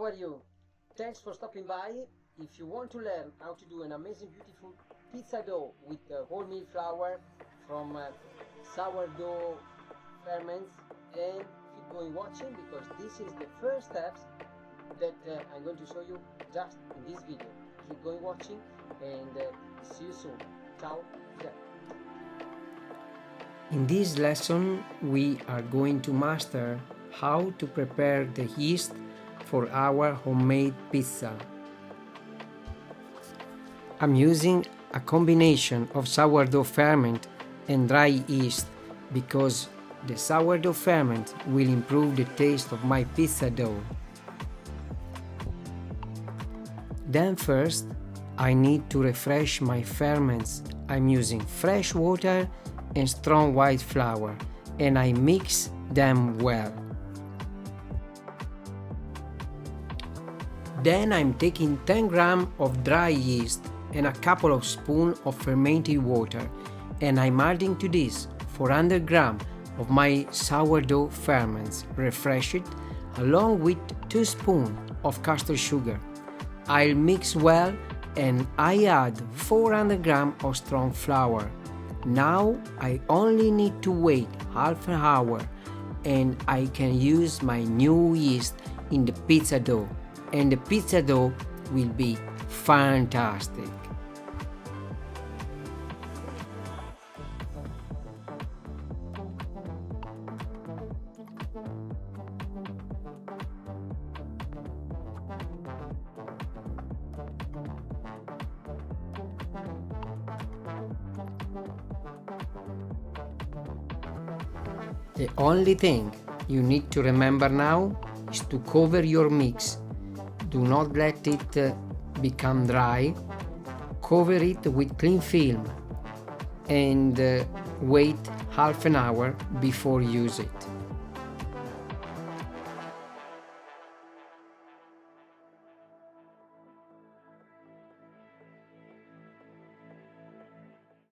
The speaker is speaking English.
are you? Thanks for stopping by. If you want to learn how to do an amazing, beautiful pizza dough with wholemeal flour from sourdough ferments, then keep going watching, because this is the first steps that I'm going to show you just in this video. Keep going watching and see you soon. Ciao. In this lesson we are going to master how to prepare the yeast for our homemade pizza. I'm using a combination of sourdough ferment and dry yeast because the sourdough ferment will improve the taste of my pizza dough. Then first I need to refresh my ferments. I'm using fresh water and strong white flour, and I mix them well. Then I'm taking 10 grams of dry yeast and a couple of spoons of fermented water, and I'm adding to this 400 grams of my sourdough ferments refreshed, along with 2 spoons of castor sugar. I'll mix well and I add 400 grams of strong flour. Now I only need to wait half an hour and I can use my new yeast in the pizza dough, and the pizza dough will be fantastic. The only thing you need to remember now is to cover your mix. Do not let it become dry. Cover it with cling film and wait half an hour before use it.